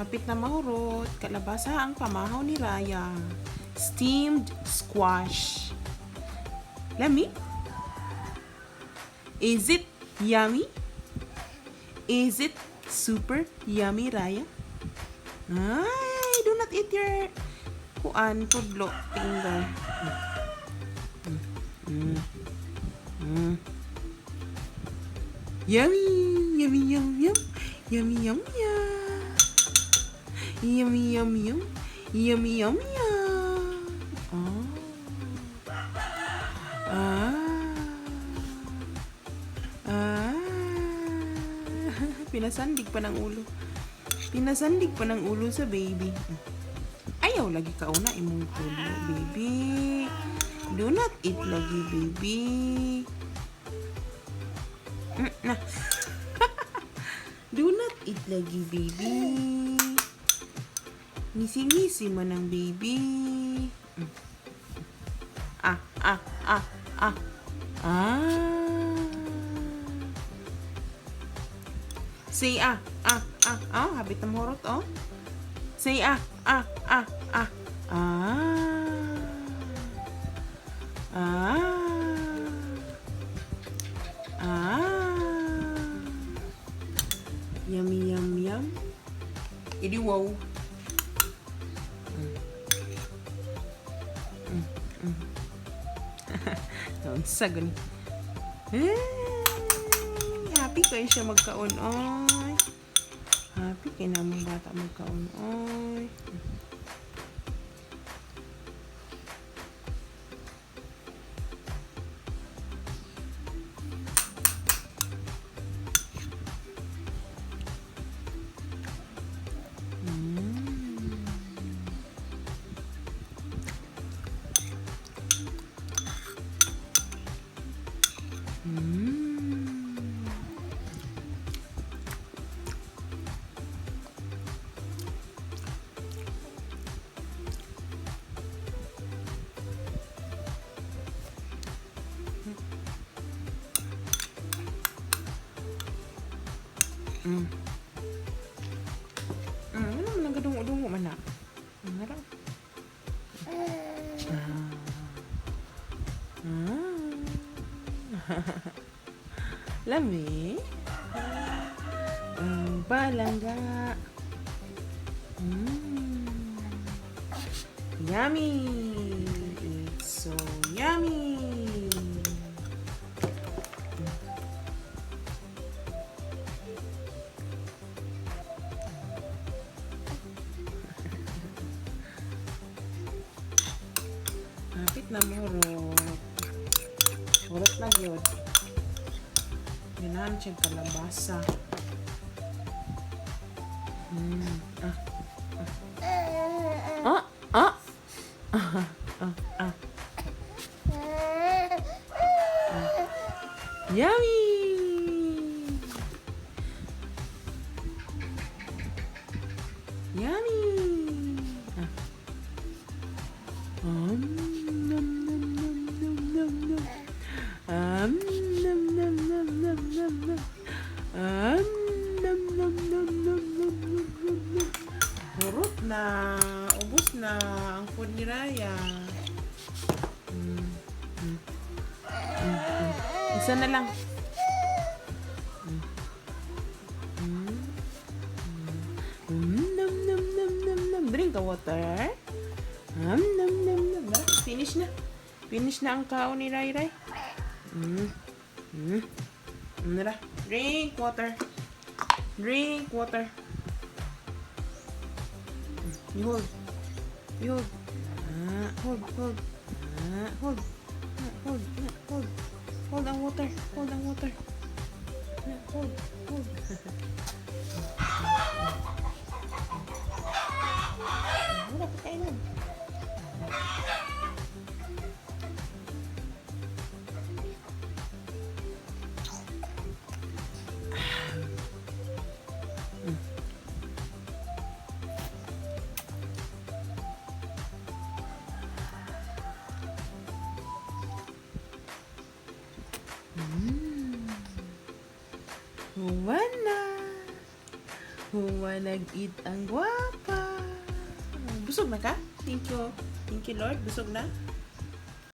Hapit na mahurot. Kalabasa ang pamahaw ni Raya. Steamed squash. Lami? Is it yummy? Is it super yummy, Raya? Ay, do not eat your pudlo, finger. Yummy, yummy, yum, yum. Yummy, yum, yum. Yummy, yum, yum. Yummy, yum, yum. Oh. Pinasandig pa ng ulo. Pinasandig pa ng ulo sa baby. Ayaw lagi kauna imong tulo, baby. Do not eat lagi, baby. Na. Do not eat lagi, baby. Ngisi-ngisi man ang baby. Ah. Say habit na morot, oh. Say Yummy, yum, yum. Idi wow. Sagon. Happy kayo siya magkaon, oy. Happy kayo na mong bata magkaon, oy. Ano man ang gadungo-dungo man na? Harap. Lami. Balangga. Yummy. It's so yummy. Hapit na morot. Morot na gyud. Ganahan siyang kalabasa. Yummy! Yummy! Nom nom nom nom nom nom nom. Nom nom nom nom nom nom. Nom nom nom nom nom nom. Hurot na, ubos na ang food ni Raya. Isa na lang. Nom nom nom nom nom. Drink the water. Nom nom nom nom. Finish na. Finish na ang kaon ni Rai Rai. Nara. Drink water. Drink water. You hold. You hold. Hold. Hold. Hold. Hold. Hold. Hold ang water. Hold ang water. Hold. Hold. Wala pa kailan. Wala. Humanag-eat ang gwapa. Busog na ka? Thank you. Thank you, Lord. Busog na?